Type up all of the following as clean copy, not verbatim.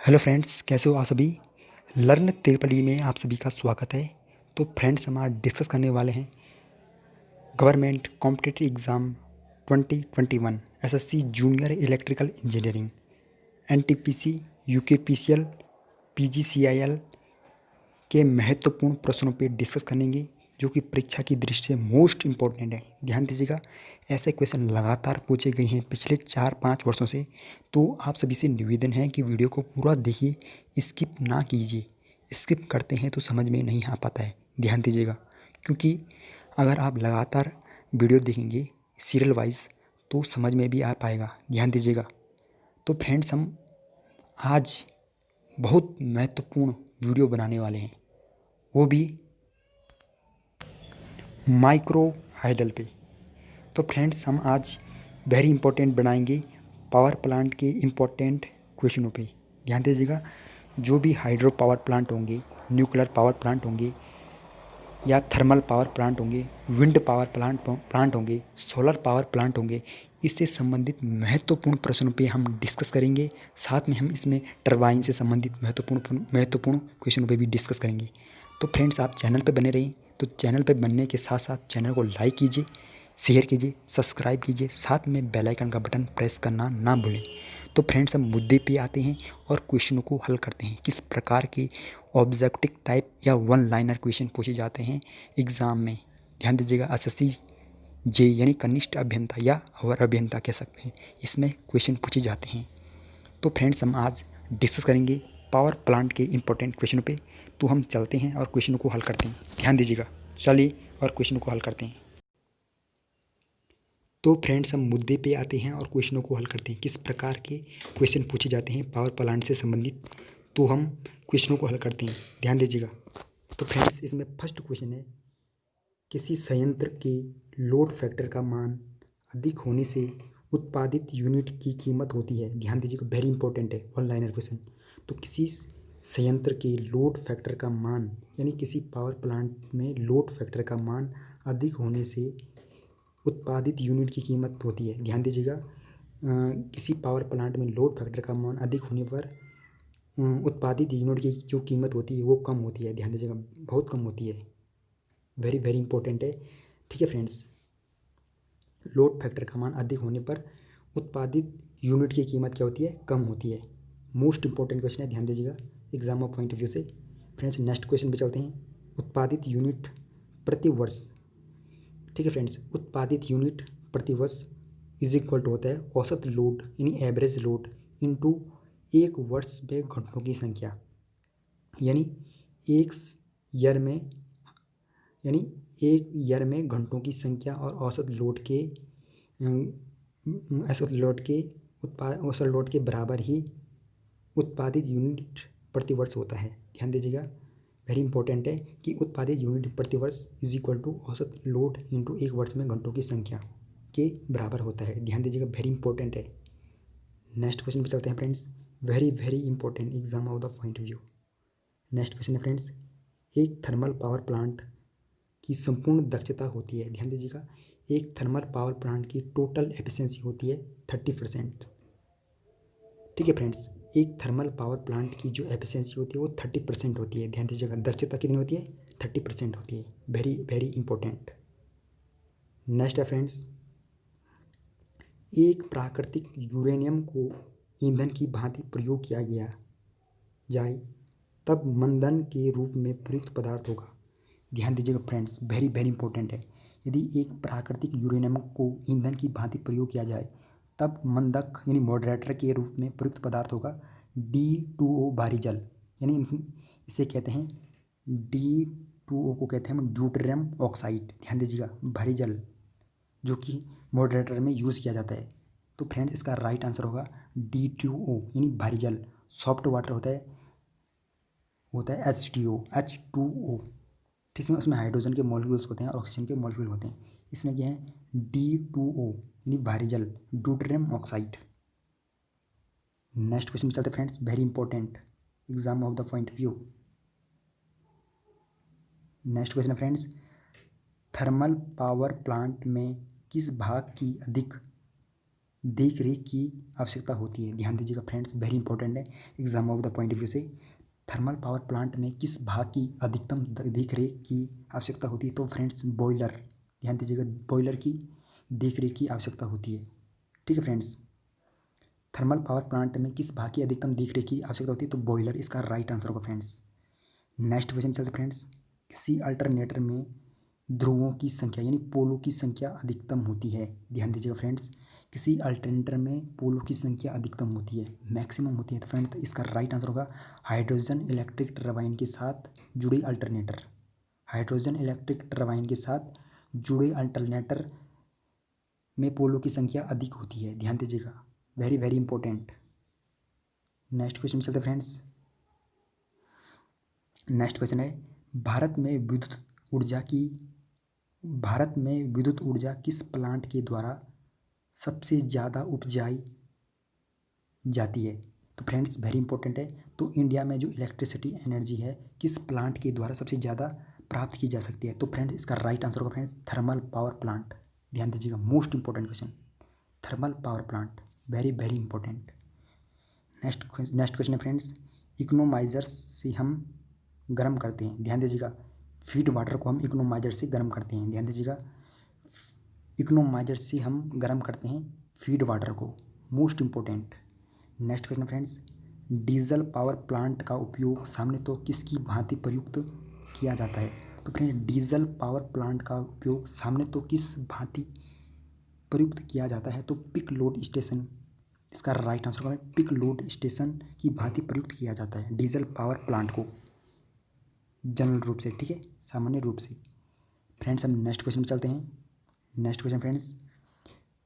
Hello friends, कैसे हो आप सभी। लर्न त्रिपली में आप सभी का स्वागत है। तो फ्रेंड्स, हम आज डिस्कस करने वाले हैं government competitive exam 2021 SSC junior electrical engineering NTPC UKPCL PGCIL के महत्वपूर्ण प्रश्नों पे डिस्कस करेंगे, जो कि परीक्षा की दृष्टि से मोस्ट इम्पोर्टेंट है। ध्यान दीजिएगा, ऐसे क्वेश्चन लगातार पूछे गए हैं पिछले 4-5 वर्षों से। तो आप सभी से निवेदन है कि वीडियो को पूरा देखिए, स्किप ना कीजिए। स्किप करते हैं तो समझ में नहीं आ पाता है। ध्यान दीजिएगा, क्योंकि अगर आप लगातार वीडियो देखेंगे सीरियल वाइज तो समझ में भी आ पाएगा। ध्यान दीजिएगा। तो फ्रेंड्स, हम आज बहुत महत्वपूर्ण वीडियो बनाने वाले हैं, वो भी माइक्रो हाइडल पे। तो फ्रेंड्स, हम आज वेरी इंपॉर्टेंट बनाएंगे पावर प्लांट के इम्पोर्टेंट क्वेश्चनों पे। ध्यान दीजिएगा, जो भी हाइड्रो पावर प्लांट होंगे, न्यूक्लियर पावर प्लांट होंगे या थर्मल पावर प्लांट होंगे, विंड पावर प्लांट होंगे, सोलर पावर प्लांट होंगे, इससे संबंधित महत्वपूर्ण प्रश्नों पे हम डिस्कस करेंगे। साथ में हम इसमें टरबाइन से संबंधित महत्वपूर्ण क्वेश्चनों पे भी डिस्कस करेंगे। तो फ्रेंड्स, आप चैनल पे बने रहिए। तो चैनल पे बनने के साथ साथ चैनल को लाइक कीजिए, शेयर कीजिए, सब्सक्राइब कीजिए, साथ में बेल आइकन का बटन प्रेस करना ना भूलें। तो फ्रेंड्स, हम मुद्दे पे आते हैं और क्वेश्चनों को हल करते हैं। किस प्रकार के ऑब्जेक्टिव टाइप या वन लाइनर क्वेश्चन पूछे जाते हैं एग्ज़ाम में। ध्यान दीजिएगा, एसएससी जे यानी कनिष्ठ अभियंता या अवर अभियंता कह सकते हैं, इसमें क्वेश्चन पूछे जाते हैं। तो फ्रेंड्स, हम आज डिस्कस करेंगे पावर प्लांट के इंपॉर्टेंट क्वेश्चनों पे। तो हम चलते हैं और क्वेश्चनों को हल करते हैं। ध्यान दीजिएगा, चलिए और क्वेश्चनों को हल करते हैं। तो फ्रेंड्स, हम मुद्दे पे आते हैं और क्वेश्चनों को हल करते हैं। किस प्रकार के क्वेश्चन पूछे जाते हैं पावर प्लांट से संबंधित, तो हम क्वेश्चनों को हल करते हैं। ध्यान दीजिएगा। तो फ्रेंड्स, इसमें फर्स्ट क्वेश्चन है, किसी संयंत्र के लोड फैक्टर का मान अधिक होने से उत्पादित यूनिट की कीमत होती है। ध्यान दीजिएगा, वेरी इंपॉर्टेंट है, वन लाइनर क्वेश्चन। तो किसी संयंत्र के लोड फैक्टर का मान, यानी किसी पावर प्लांट में लोड फैक्टर का मान अधिक होने से उत्पादित यूनिट की कीमत होती है। ध्यान दीजिएगा, किसी पावर प्लांट में लोड फैक्टर का मान अधिक होने पर उत्पादित यूनिट की जो कीमत होती है वो कम होती है। ध्यान दीजिएगा, बहुत कम होती है। वेरी वेरी इंपॉर्टेंट है। ठीक है फ्रेंड्स, लोड फैक्टर का मान अधिक होने पर उत्पादित यूनिट की कीमत क्या होती है, कम होती है। मोस्ट इंपॉर्टेंट क्वेश्चन है, ध्यान दीजिएगा exam of point of view से। फ्रेंड्स, नेक्स्ट क्वेश्चन पे चलते हैं। उत्पादित यूनिट प्रति वर्ष। ठीक है फ्रेंड्स, उत्पादित यूनिट प्रति वर्ष इज इक्वल टू होता है औसत लोड यानी एवरेज लोड इंटू एक वर्ष में घंटों की संख्या। यानी एक ईयर में यानी एक ईयर में घंटों की संख्या और औसत लोड के बराबर ही उत्पादित यूनिट प्रति वर्ष होता है। ध्यान दीजिएगा, वेरी इंपॉर्टेंट है कि उत्पादित यूनिट प्रति वर्ष इज इक्वल टू औसत लोड इंटू एक वर्ष में घंटों की संख्या के बराबर होता है। ध्यान दीजिएगा, वेरी इंपॉर्टेंट है। नेक्स्ट क्वेश्चन पे चलते हैं friends, very very important exam of the point of view. Next question है फ्रेंड्स, एक थर्मल पावर प्लांट की संपूर्ण दक्षता होती है। ध्यान दीजिएगा, एक थर्मल पावर प्लांट की टोटल एफिशिएंसी होती है 30%। ठीक है फ्रेंड्स, एक थर्मल पावर प्लांट की जो एफिशिएंसी होती है वो 30% होती है। ध्यान दीजिएगा, दक्षता कितनी होती है, 30% होती है। Very very important. नेक्स्ट है फ्रेंड्स, एक प्राकृतिक यूरेनियम को ईंधन की भांति प्रयोग किया गया जाए तब मंदन के रूप में प्रयुक्त पदार्थ होगा। ध्यान दीजिएगा फ्रेंड्स, वेरी वेरी इंपॉर्टेंट है। यदि एक प्राकृतिक यूरेनियम को ईंधन की भांति प्रयोग किया जाए तब मंदक यानी मॉडरेटर के रूप में प्रयुक्त पदार्थ होगा D2O भारी जल। यानी इसे कहते हैं D2O को कहते हैं हम ड्यूटेरियम ऑक्साइड। ध्यान दीजिएगा, भारी जल जो कि मॉडरेटर में यूज़ किया जाता है। तो फ्रेंड्स, इसका राइट आंसर होगा D2O यानी भारी जल। सॉफ्ट वाटर होता है H2O। ठीक है, उसमें हाइड्रोजन के मॉलिक्यूल्स होते हैं और ऑक्सीजन के मॉलिक्यूल होते हैं। इसमें क्या है, D2O यानी भारी जल, ड्यूटेरियम ऑक्साइड। नेक्स्ट क्वेश्चन पे चलते हैं friends, very important exam of the point view. Next question है फ्रेंड्स, थर्मल पावर प्लांट में किस भाग की अधिक देख रेख की आवश्यकता होती है। ध्यान दीजिएगा फ्रेंड्स, वेरी इंपॉर्टेंट है exam of the point of view से। थर्मल पावर प्लांट में किस भाग की अधिकतम देख रेख की आवश्यकता होती है? तो फ्रेंड्स बॉयलर, ध्यान दीजिएगा, बॉयलर की देख रेख की आवश्यकता होती है। ठीक है फ्रेंड्स, थर्मल पावर प्लांट में किस भाग की अधिकतम देख रेख की आवश्यकता होती है? तो बॉयलर इसका राइट आंसर होगा फ्रेंड्स। नेक्स्ट क्वेश्चन चलते फ्रेंड्स। किसी अल्टरनेटर में ध्रुवों की संख्या यानी पोलों की संख्या अधिकतम होती है? ध्यान दीजिएगा फ्रेंड्स, किसी अल्टरनेटर में पोलों की संख्या अधिकतम होती है, मैक्सिमम होती है। तो फ्रेंड्स इसका राइट आंसर होगा हाइड्रोजन इलेक्ट्रिक टरबाइन के साथ जुड़े अल्टरनेटर। हाइड्रोजन इलेक्ट्रिक टरबाइन के साथ जुड़े अल्टरनेटर में पोलों की संख्या अधिक होती है। ध्यान दीजिएगा, very very important. Next question चलते फ्रेंड्स। नेक्स्ट क्वेश्चन है, भारत में विद्युत ऊर्जा किस प्लांट के द्वारा सबसे ज़्यादा उपजाई जाती है? तो फ्रेंड्स वेरी इंपॉर्टेंट है। तो इंडिया में जो इलेक्ट्रिसिटी एनर्जी है किस प्लांट के द्वारा सबसे ज़्यादा प्राप्त की जा सकती है? तो फ्रेंड्स इसका राइट आंसर होगा फ्रेंड्स थर्मल पावर प्लांट। ध्यान दीजिएगा, most important question, thermal power plant, very very important. Next question है फ्रेंड्स, इकोनोमाइजर से हम गर्म करते हैं। ध्यान दीजिएगा, फीड वाटर को हम इकोनोमाइजर से गर्म करते हैं। ध्यान दीजिएगा, इकोनोमाइजर से हम गर्म करते हैं फीड वाटर को, most important. Next question friends, diesel power plant का उपयोग सामान्यतः किसकी भांति प्रयुक्त किया जाता है? तो फ्रेंड्स डीजल पावर प्लांट का उपयोग सामान्यतः किस भांति प्रयुक्त किया जाता है? तो पिक लोड स्टेशन, इसका राइट आंसर होगा पिक लोड स्टेशन की भांति प्रयुक्त किया जाता है डीजल पावर प्लांट को, जनरल रूप से, ठीक है, सामान्य रूप से। फ्रेंड्स हम नेक्स्ट क्वेश्चन में चलते हैं। नेक्स्ट क्वेश्चन फ्रेंड्स,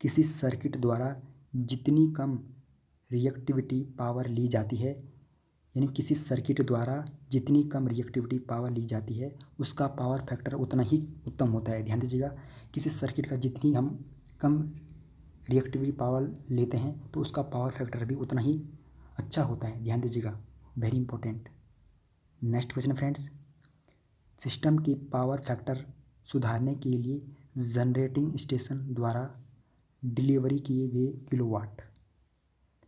किसी सर्किट द्वारा जितनी कम रिएक्टिविटी पावर ली जाती है, यानी किसी सर्किट द्वारा जितनी कम रिएक्टिविटी पावर ली जाती है उसका पावर फैक्टर उतना ही उत्तम होता है। ध्यान दीजिएगा, किसी सर्किट का जितनी हम कम रिएक्टिविटी पावर लेते हैं तो उसका पावर फैक्टर भी उतना ही अच्छा होता है। ध्यान दीजिएगा, very important. Next question friends, system की पावर फैक्टर सुधारने के लिए जनरेटिंग स्टेशन द्वारा डिलीवरी किए गए किलोवाट।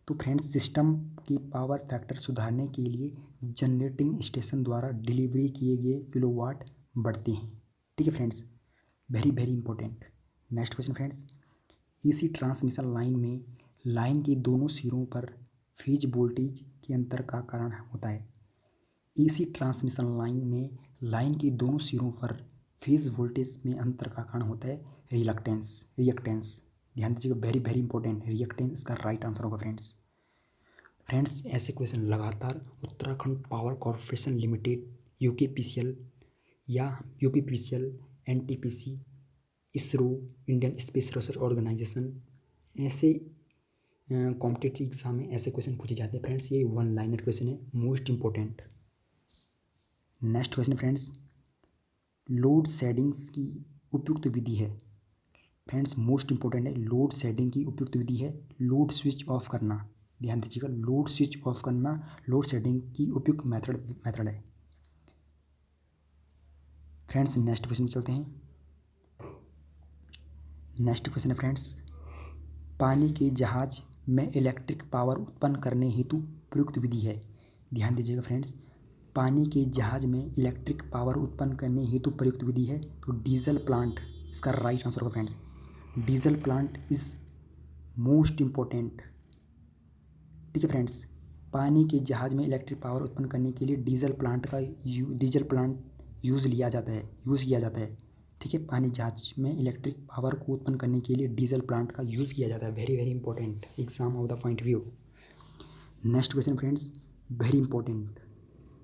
तो फ्रेंड्स सिस्टम की पावर फैक्टर सुधारने के लिए जनरेटिंग स्टेशन द्वारा डिलीवरी किए गए किलोवाट बढ़ते हैं। ठीक है friends, very very important. Next question friends, AC transmission line में लाइन के दोनों सिरों पर फेज वोल्टेज के अंतर का कारण होता है। एसी ट्रांसमिशन लाइन में लाइन के दोनों सिरों पर फेज वोल्टेज में अंतर का कारण होता है रिएक्टेंस। ध्यान दीजिएगा, वेरी वेरी इंपॉर्टेंट, रिएक्टेंस इसका राइट आंसर होगा फ्रेंड्स ऐसे क्वेश्चन लगातार Uttarakhand power corporation limited, UKPCL या UPPCL, NTPC, ISRO, Indian space research organisation, ऐसे कॉम्पिटिटिव एग्जाम में ऐसे क्वेश्चन पूछे जाते हैं फ्रेंड्स। ये वन लाइनर क्वेश्चन है, most important. Next question friends, load sheddings की उपयुक्त विधि है। फ्रेंड्स मोस्ट इंपॉर्टेंट है, लोड शेडिंग की उपयुक्त विधि है लोड स्विच ऑफ करना। ध्यान दीजिएगा, लोड स्विच ऑफ करना लोड शेडिंग की उपयुक्त मेथड है। फ्रेंड्स नेक्स्ट क्वेश्चन में चलते हैं। नेक्स्ट क्वेश्चन है फ्रेंड्स, पानी के जहाज में इलेक्ट्रिक पावर उत्पन्न करने हेतु प्रयुक्त विधि है। ध्यान दीजिएगा फ्रेंड्स, पानी के जहाज में इलेक्ट्रिक पावर उत्पन्न करने हेतु प्रयुक्त विधि है तो डीजल प्लांट, इसका राइट आंसर होगा friends diesel plant is most important. ठीक है फ्रेंड्स, पानी के जहाज में इलेक्ट्रिक पावर उत्पन्न करने के लिए डीजल प्लांट यूज़ किया जाता है। ठीक है, पानी जहाज में इलेक्ट्रिक पावर को उत्पन्न करने के लिए डीजल प्लांट का यूज़ किया जाता है। Very very important, exam of the point view. Next question friends, very important,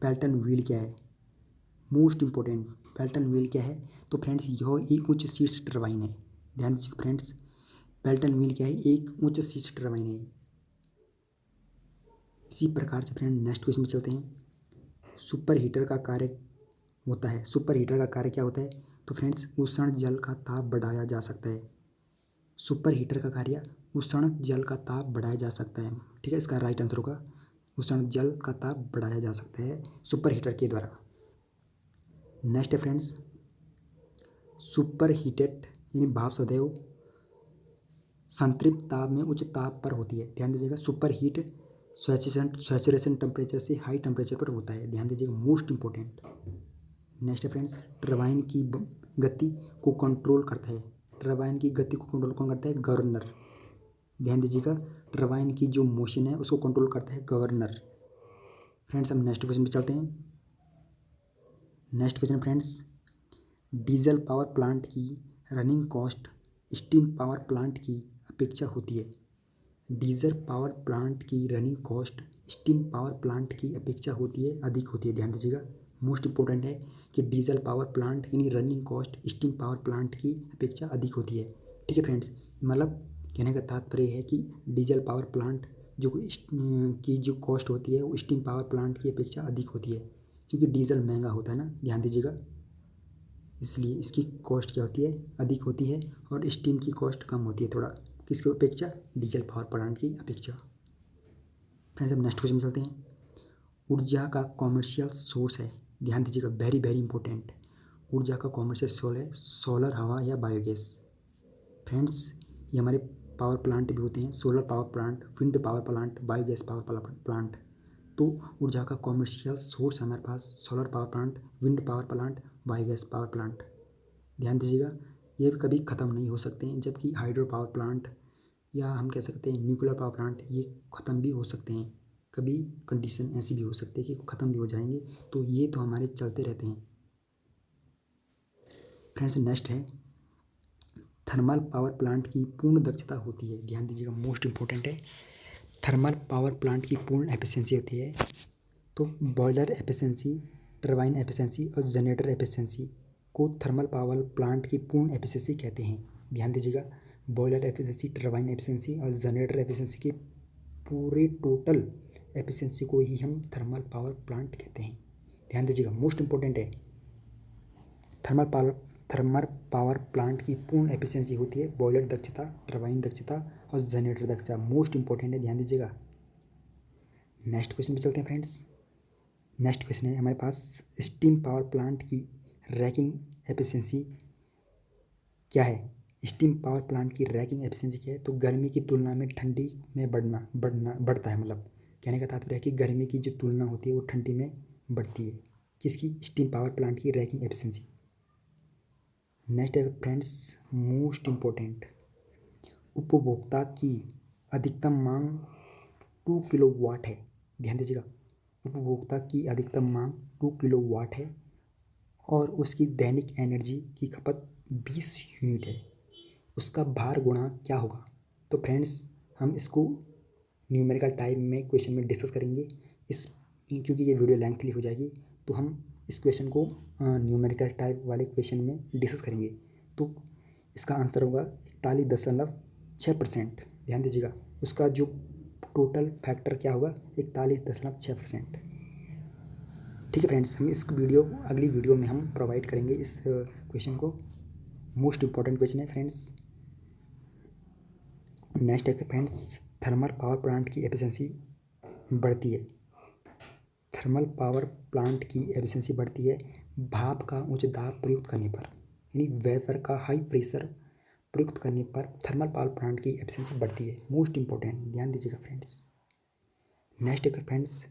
Pelton wheel क्या है? मोस्ट इंपॉर्टेंट, पेल्टन व्हील क्या है? तो फ्रेंड्स यह एक उच्च शीर्ष टरबाइन है। ध्यान दीजिए फ्रेंड्स, पेल्टन व्हील क्या है? एक उच्च शीर्ष टरबाइन है। इसी प्रकार से फ्रेंड नेक्स्ट क्वेश्चन में चलते हैं। सुपर हीटर का कार्य क्या होता है? तो फ्रेंड्स उष्ण जल का ताप बढ़ाया जा सकता है। सुपर हीटर का कार्य उष्ण जल का ताप बढ़ाया जा सकता है। ठीक है, इसका राइट आंसर होगा उष्ण जल का ताप बढ़ाया जा सकता है सुपर हीटर के द्वारा। नेक्स्ट है फ्रेंड्स, सुपर हीटेड यानी भाप सदैव संतृप्त ताप में उच्च ताप पर होती है। ध्यान दीजिएगा, सुपर हीट सैचुरेशन टेम्परेचर से हाई टेम्परेचर पर होता है। ध्यान दीजिएगा, मोस्ट इंपॉर्टेंट। नेक्स्ट है फ्रेंड्स, टरबाइन की गति को कंट्रोल करता है। टरबाइन की गति को कंट्रोल कौन करता है? गवर्नर। ध्यान दीजिएगा, टरबाइन की जो मोशन है उसको कंट्रोल करता है गवर्नर। फ्रेंड्स हम नेक्स्ट क्वेश्चन पे चलते हैं। Next question friends, diesel power plant की running cost steam power plant की अपेक्षा होती है। डीजल पावर प्लांट की running cost steam power plant की अपेक्षा होती है, अधिक होती है। ध्यान दीजिएगा, मोस्ट इंपॉर्टेंट है कि डीजल पावर प्लांट यानी running cost steam power plant की अपेक्षा अधिक होती है। ठीक है फ्रेंड्स, मतलब कहने का तात्पर्य है कि डीजल पावर प्लांट की जो कॉस्ट होती है वो स्टीम पावर प्लांट की अपेक्षा अधिक होती है, क्योंकि डीजल महंगा होता है ना। ध्यान दीजिएगा, इसलिए इसकी कॉस्ट क्या होती है? अधिक होती है, और स्टीम की कॉस्ट कम होती है थोड़ा। किसकी अपेक्षा? डीजल पावर प्लांट की अपेक्षा। फ्रेंड्स हम नेक्स्ट क्वेश्चन में चलते हैं। ऊर्जा का कॉमर्शियल सोर्स है। ध्यान दीजिएगा, वेरी वेरी इंपॉर्टेंट। ऊर्जा का कॉमर्शियल सोर्स है सोलर, हवा या बायोगैस। फ्रेंड्स ये हमारे पावर प्लांट भी होते हैं, solar power plant, wind power plant, biogas power plant. तो ऊर्जा का कॉमर्शियल सोर्स है हमारे पास solar power plant, wind power plant, biogas power plant. ध्यान दीजिएगा, ये भी कभी ख़त्म नहीं हो सकते हैं, जबकि हाइड्रो पावर प्लांट या हम कह सकते हैं न्यूक्लियर पावर प्लांट ये ख़त्म भी हो सकते हैं। कभी कंडीशन ऐसी भी हो सकती है कि ख़त्म भी हो जाएंगे, तो ये तो हमारे चलते रहते हैं। फ्रेंड्स नेक्स्ट है, थर्मल पावर प्लांट की पूर्ण दक्षता होती है। ध्यान दीजिएगा, मोस्ट इंपॉर्टेंट है। थर्मल पावर प्लांट की पूर्ण एफिशिएंसी होती है। तो बॉयलर एफिशिएंसी, टरबाइन एफिशिएंसी और जनरेटर एफिशिएंसी को थर्मल पावर प्लांट की पूर्ण एफिशिएंसी कहते हैं। ध्यान दीजिएगा, बॉयलर एफिशिएंसी, टरबाइन एफिशिएंसी और जनरेटर एफिशिएंसी की पूरे टोटल एफिशिएंसी को ही हम थर्मल पावर प्लांट कहते हैं। ध्यान दीजिएगा, मोस्ट इंपॉर्टेंट है। थर्मल पावर प्लांट की पूर्ण एफिशिएंसी होती है बॉयलर दक्षता, टरबाइन दक्षता और जनरेटर दक्षता। मोस्ट इंपॉर्टेंट है, ध्यान दीजिएगा। नेक्स्ट क्वेश्चन पे चलते हैं फ्रेंड्स। नेक्स्ट क्वेश्चन है हमारे पास, स्टीम पावर प्लांट की रैकिंग एफिशिएंसी क्या है? स्टीम पावर प्लांट की रैकिंग एफिशिएंसी क्या है? तो गर्मी की तुलना में ठंडी में बढ़ता है। मतलब कहने का तात्पर्य है कि गर्मी की जो तुलना होती है वो ठंडी में बढ़ती है। किसकी? स्टीम पावर प्लांट की रैकिंग एफिशिएंसी। नेक्स्ट है फ्रेंड्स, मोस्ट इम्पोर्टेंट, उपभोक्ता की अधिकतम मांग 2 किलोवाट है। ध्यान दीजिएगा, उपभोक्ता की अधिकतम मांग 2 किलोवाट है और उसकी दैनिक एनर्जी की खपत 20 यूनिट है। उसका भार गुणा क्या होगा? तो फ्रेंड्स हम इसको न्यूमेरिकल टाइप में क्वेश्चन में डिस्कस करेंगे। क्योंकि ये वीडियो लेंथली हो जाएगी, तो हम इस क्वेश्चन को न्यूमेरिकल टाइप वाले क्वेश्चन में डिस्कस करेंगे। तो इसका आंसर होगा 41.6%। ध्यान दीजिएगा, उसका जो टोटल फैक्टर क्या होगा? 41.6%। ठीक है फ्रेंड्स, हम इस अगली वीडियो में हम प्रोवाइड करेंगे इस क्वेश्चन को। मोस्ट इंपॉर्टेंट क्वेश्चन है फ्रेंड्स। नेक्स्ट है फ्रेंड्स, थर्मल पावर प्लांट की एफिशिएंसी बढ़ती है। थर्मल पावर प्लांट की एफिशिएंसी बढ़ती है भाप का उच्च दाब प्रयुक्त करने पर, यानी वेपर का हाई प्रेशर प्रयुक्त करने पर थर्मल पावर प्लांट की एफिशिएंसी बढ़ती है। मोस्ट इंपॉर्टेंट, ध्यान दीजिएगा फ्रेंड्स। नेक्स्ट है फ्रेंड्स,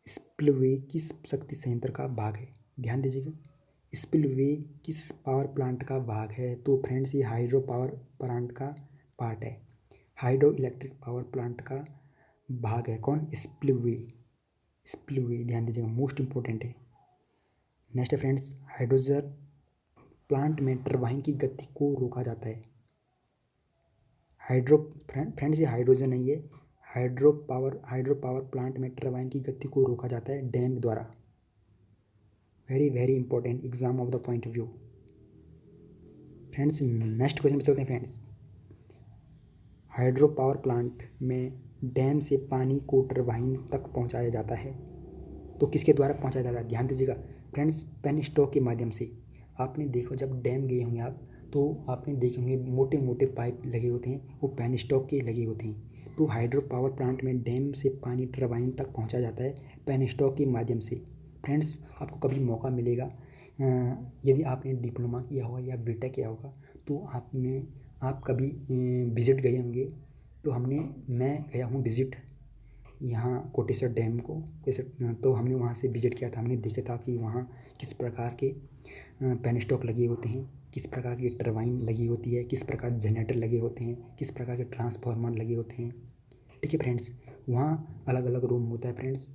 स्पिलवे किस शक्ति संयंत्र का भाग है? ध्यान दीजिएगा, स्पिलवे किस पावर प्लांट का भाग है? तो फ्रेंड्स ये हाइड्रो पावर प्लांट का पार्ट है। हाइड्रो इलेक्ट्रिक पावर प्लांट का भाग है कौन? स्पिलवे। स्पिलवे ध्यान दीजिएगा, मोस्ट इंपॉर्टेंट है। नेक्स्ट है फ्रेंड्स, हाइड्रोजन प्लांट में टरबाइन की गति को रोका जाता है। फ्रेंड्स ये हाइड्रोजन नहीं है, हाइड्रो पावर प्लांट में टरबाइन की गति को रोका जाता है डैम द्वारा। Very very important, exam of the point of view. Friends next question पे चलते हैं फ्रेंड्स। हाइड्रो पावर प्लांट में डैम से पानी को टरबाइन तक पहुंचाया जाता है, तो किसके द्वारा पहुंचाया जाता है? ध्यान दीजिएगा फ्रेंड्स, पेनस्टॉक के माध्यम से। आपने देखो जब डैम गए होंगे आप, तो आपने देखे होंगे मोटे मोटे पाइप लगे होते हैं, वो पेनस्टॉक के लगे होते हैं। तो हाइड्रो पावर प्लांट में डैम से पानी टरबाइन तक पहुंचाया जाता है पेनस्टॉक के माध्यम से। फ्रेंड्स आपको कभी मौका मिलेगा, यदि आपने डिप्लोमा किया होगा या बीटेक किया होगा, तो आपने आप कभी विज़िट गए होंगे, तो मैं गया हूँ विज़िट यहाँ कोटेश्वर डैम को। तो हमने वहाँ से विज़िट किया था। हमने देखा था कि वहाँ किस प्रकार के पेनस्टॉक लगे होते हैं, किस प्रकार की टरबाइन लगी होती है, किस प्रकार जनरेटर लगे होते हैं, किस प्रकार के ट्रांसफार्मर लगे होते हैं। ठीक है फ्रेंड्स, वहाँ अलग अलग रूम होता है फ्रेंड्स।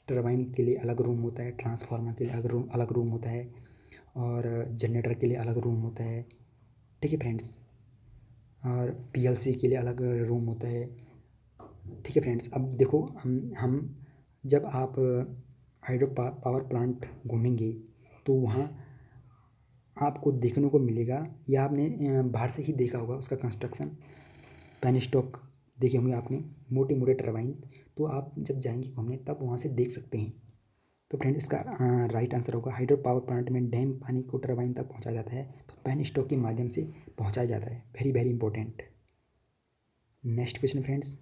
टरबाइन के लिए अलग रूम होता है, ट्रांसफार्मर के लिए अलग रूम होता है, और जनरेटर के लिए अलग रूम होता है। ठीक है फ्रेंड्स, और पीएलसी के लिए अलग रूम होता है। ठीक है फ्रेंड्स, अब देखो, हम जब आप हाइड्रो पावर प्लांट घूमेंगे, तो वहाँ आपको देखने को मिलेगा, या आपने बाहर से ही देखा होगा उसका कंस्ट्रक्शन। पेनस्टॉक देखे होंगे आपने, मोटे मोटे टरबाइन। तो आप जब जाएंगे घूमने तब वहाँ से देख सकते हैं। तो फ्रेंड, इसका राइट आंसर होगा, हाइड्रो पावर प्लांट में डैम पानी को टरबाइन तक पहुँचाया जाता है, तो पेनस्टॉक के माध्यम से पहुँचाया जाता है। Very very important. Next question friends,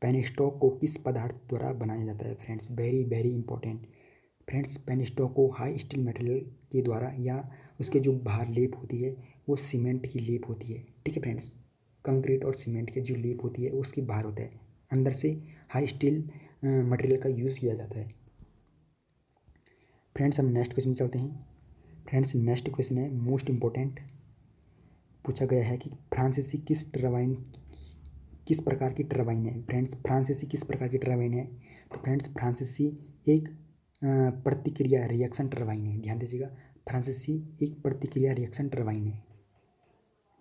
penstock को किस पदार्थ द्वारा बनाया जाता है friends? Very very important friends, penstock को हाई स्टील मटेरियल के द्वारा, या उसके जो बाहर लेप होती है वो सीमेंट की लेप होती है। ठीक है फ्रेंड्स, कंक्रीट और सीमेंट की जो लेप होती है उसके बाहर होता है, अंदर से हाई स्टील मटेरियल का यूज़ किया जाता है। फ्रेंड्स, हम नेक्स्ट क्वेश्चन में चलते हैं। फ्रेंड्स, नेक्स्ट क्वेश्चन है मोस्ट इम्पोर्टेंट। पूछा गया है कि फ्रांसीसी किस प्रकार की टरबाइन है फ्रेंड्स? फ्रांसीसी किस प्रकार की टरबाइन है? तो फ्रेंड्स, फ्रांसीसी एक प्रतिक्रिया रिएक्शन टरबाइन है। ध्यान दीजिएगा, फ्रांसीसी एक प्रतिक्रिया रिएक्शन टरबाइन है।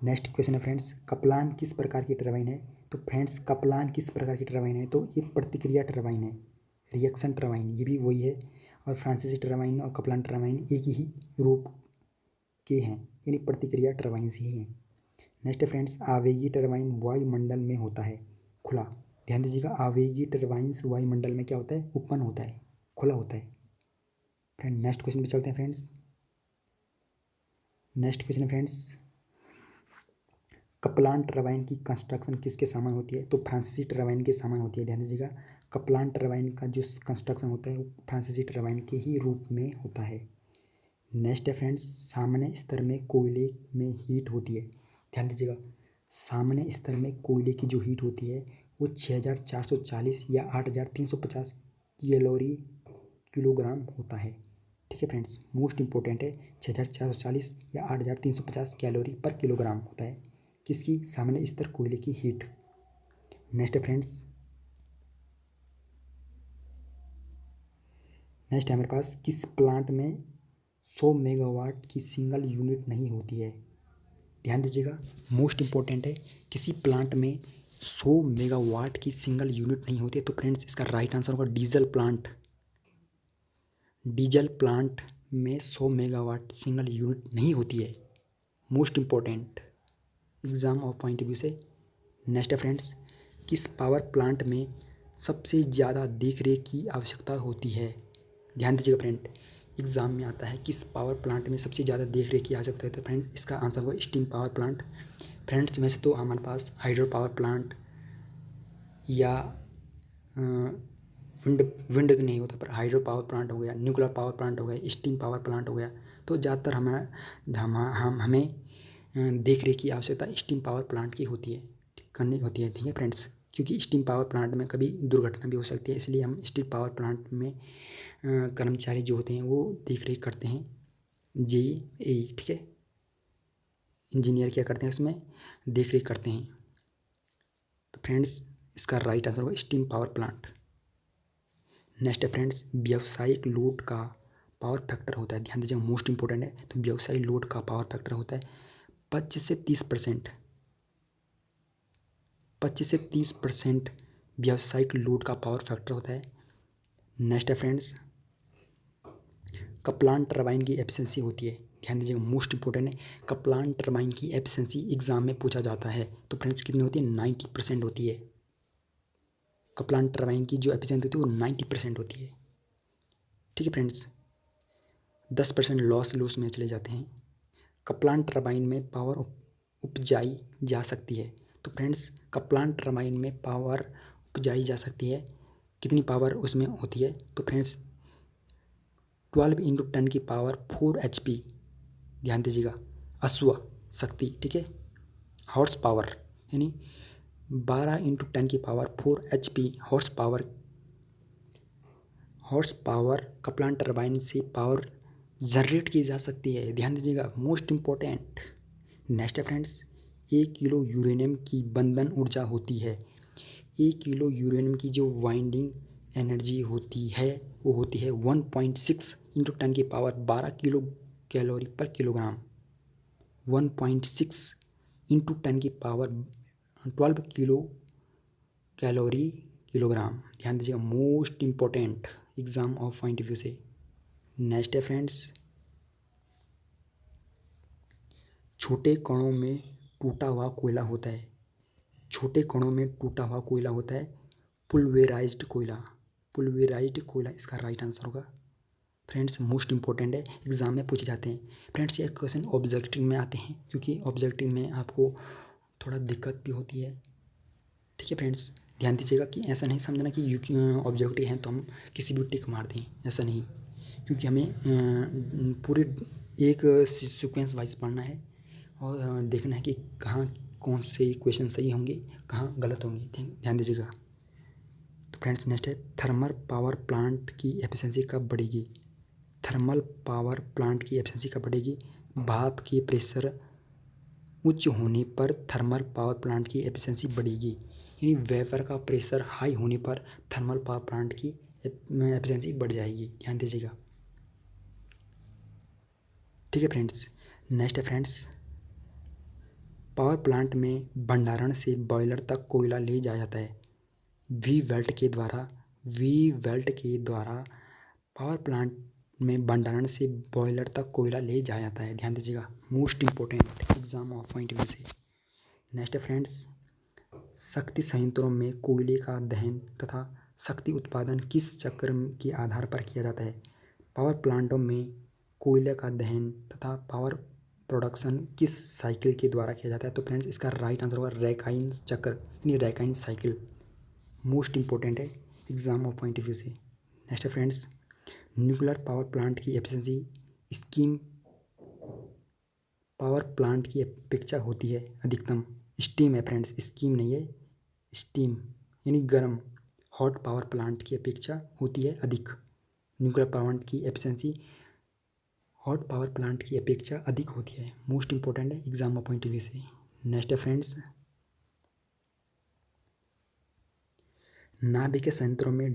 नेक्स्ट क्वेश्चन है फ्रेंड्स, कपलान किस प्रकार की टरबाइन है? तो फ्रेंड्स, कपलान किस प्रकार की टरबाइन है? तो ये प्रतिक्रिया टरबाइन है, रिएक्शन टरबाइन, ये भी वही है। और फ्रांसीसी टरबाइन और कपलान टरबाइन एक ही रूप के हैं, यानी प्रतिक्रिया टरबाइन्स ही हैं। नेक्स्ट है फ्रेंड्स, आवेगी टरबाइन वायुमंडल में होता है खुला। ध्यान दीजिएगा, आवेगी टरबाइन्स वायुमंडल में क्या होता है? ओपन होता है, खुला होता है। फ्रेंड, नेक्स्ट क्वेश्चन पे चलते हैं फ्रेंड्स। नेक्स्ट क्वेश्चन है फ्रेंड्स, कपलान टरबाइन की कंस्ट्रक्शन किसके समान होती है? तो फ्रांसीसी टरबाइन के समान होती है। ध्यान दीजिएगा, कपलान टरबाइन का जो कंस्ट्रक्शन होता है वो फ्रांसीसी टरबाइन के ही रूप में होता है। नेक्स्ट है फ्रेंड्स, सामान्य स्तर में कोयले में हीट होती है। ध्यान दीजिएगा, सामान्य स्तर में कोयले की जो हीट होती है वो 6440 या 8350 किलोग्राम होता है। ठीक है फ्रेंड्स, मोस्ट इंपॉर्टेंट है, 6440 या 8350 कैलोरी पर किलोग्राम होता है किसकी? सामान्य स्तर कोयले की हीट। नेक्स्ट है फ्रेंड्स, नेक्स्ट है हमारे पास, किस प्लांट में 100 मेगावाट की सिंगल यूनिट नहीं होती है? ध्यान दीजिएगा, मोस्ट इंपॉर्टेंट है, किसी प्लांट में 100 मेगावाट की सिंगल यूनिट नहीं होती है। तो फ्रेंड्स, इसका राइट आंसर होगा डीजल प्लांट। डीजल प्लांट में 100 मेगावाट सिंगल यूनिट नहीं होती है। मोस्ट इंपॉर्टेंट एग्जाम और पॉइंट ऑफ व्यू से। नेक्स्ट है फ्रेंड्स, किस पावर प्लांट में सबसे ज़्यादा देखरेख की आवश्यकता होती है? ध्यान दीजिएगा फ्रेंड, एग्जाम में आता है किस पावर प्लांट में सबसे ज़्यादा देखरेख की आवश्यकता है? तो फ्रेंड, इसका आंसर होगा स्टीम पावर प्लांट। फ्रेंड्स, वैसे तो हमारे पास हाइड्रो पावर प्लांट या विंड तो नहीं होता, पर हाइड्रो पावर प्लांट हो गया, न्यूक्लियर पावर प्लांट हो गया, स्टीम पावर प्लांट हो गया, तो ज़्यादातर हमें देख रेख की आवश्यकता स्टीम पावर प्लांट की होती है, करनी होती है। ठीक है फ्रेंड्स, क्योंकि स्टीम पावर प्लांट में कभी दुर्घटना भी हो सकती है, इसलिए हम स्टीम पावर प्लांट में कर्मचारी जो होते हैं वो देख रेख करते हैं, JEE। ठीक है, इंजीनियर क्या करते हैं, उसमें देख रेख करते हैं। तो फ्रेंड्स, इसका राइट आंसर होगा स्टीम पावर प्लांट। नेक्स्ट है फ्रेंड्स, व्यावसायिक लोड का पावर फैक्टर होता है। ध्यान दीजिए, मोस्ट इंपॉर्टेंट है। तो व्यावसायिक लोड का पावर फैक्टर होता है 25 से 30%। 25 से 30% व्यावसायिक लोड का पावर फैक्टर होता है। नेक्स्ट है फ्रेंड्स, कपलान टरबाइन की एफिशिएंसी होती है। ध्यान दीजिएगा, मोस्ट इंपॉर्टेंट है, कपलान टरबाइन की एफिशिएंसी एग्जाम में पूछा जाता है। तो फ्रेंड्स, कितनी होती है? 90% होती है। कपलान टरबाइन की जो एफिशिएंसी होती है वो 90% होती है। ठीक है फ्रेंड्स, 10% लॉस में चले जाते हैं। कपलान टरबाइन में पावर उपजाई जा सकती है। तो फ्रेंड्स, कपलान टरबाइन में पावर उपजाई जा सकती है, कितनी पावर उसमें होती है? तो फ्रेंड्स, 12 × 10 की पावर 4 HP। ध्यान दीजिएगा, अश्व शक्ति। ठीक है, हॉर्स पावर यानी 12 × 10⁴ HP हॉर्स पावर का प्लांट टरबाइन से पावर जनरेट की जा सकती है। ध्यान दीजिएगा, मोस्ट इम्पोर्टेंट। नेक्स्ट है फ्रेंड्स, 1 किलो यूरेनियम की बंधन ऊर्जा होती है। 1 किलो यूरेनियम की जो बाइंडिंग एनर्जी होती है वो होती है 1.6 × 10⁻12 किलो कैलोरी पर किलोग्राम। 1.6 × 10⁻12 kilo calorie kilogram. ध्यान दीजिएगा, most important exam of point of view से। नेक्स्ट है फ्रेंड्स, छोटे कणों में टूटा हुआ कोयला होता है। छोटे कणों में टूटा हुआ कोयला होता है पुलवेराइज्ड कोयला। पुलवेराइज्ड कोयला इसका राइट आंसर होगा। फ्रेंड्स मोस्ट इंपॉर्टेंट है, एग्जाम में पूछे जाते हैं। फ्रेंड्स ये क्वेश्चन ऑब्जेक्टिव में आते हैं, क्योंकि ऑब्जेक्टिव में आपको थोड़ा दिक्कत भी होती है। ठीक है फ्रेंड्स, ध्यान दीजिएगा कि ऐसा नहीं समझना कि ऑब्जेक्टिव हैं तो हम किसी भी टिक मार दें, ऐसा नहीं। क्योंकि हमें पूरे एक सीक्वेंस वाइज पढ़ना है और देखना है कि कहाँ कौन से क्वेश्चन सही होंगे, कहाँ गलत होंगे। ध्यान दीजिएगा। तो फ्रेंड्स नेक्स्ट है, थर्मल पावर प्लांट की एफिशिएंसी कब बढ़ेगी। थर्मल पावर प्लांट की एफिशिएंसी कब बढ़ेगी। भाप के प्रेशर उच्च होने पर थर्मल पावर प्लांट की एफिशिएंसी बढ़ेगी। यानी वेपर का प्रेशर हाई होने पर थर्मल पावर प्लांट की एफिशिएंसी बढ़ जाएगी। ध्यान दीजिएगा। ठीक है फ्रेंड्स, नेक्स्ट है फ्रेंड्स, पावर प्लांट में भंडारण से बॉयलर तक कोयला ले जाया जाता है। वी वेल्ट के द्वारा पावर प्लांट में भंडारण से बॉयलर तक कोयला ले जाया जाता है। ध्यान दीजिएगा, most important exam of point view से। नेक्स्ट है फ्रेंड्स, शक्ति संयंत्रों में कोयले का दहन तथा शक्ति उत्पादन किस चक्र के आधार पर किया जाता है। पावर प्लांटों में कोयले का दहन तथा पावर प्रोडक्शन किस साइकिल के द्वारा किया जाता है। तो फ्रेंड्स इसका राइट आंसर होगा रैकाइन चक्र यानी रैकाइन साइकिल। मोस्ट इंपॉर्टेंट है exam of point of view से। नेक्स्ट है फ्रेंड्स, न्यूक्लियर पावर प्लांट की एफिशिएंसी स्टीम पावर प्लांट की अपेक्षा होती है अधिकतम। स्टीम है फ्रेंड्स, स्कीम नहीं है, स्टीम यानी गर्म। हॉट पावर प्लांट की अपेक्षा होती है अधिक। न्यूक्लियर पावर प्लांट की एफिशिएंसी हॉट पावर प्लांट की अपेक्षा अधिक होती है। मोस्ट इंपॉर्टेंट है exam of point of view से। नेक्स्ट है फ्रेंड्स, नाभिक संयंत्रों में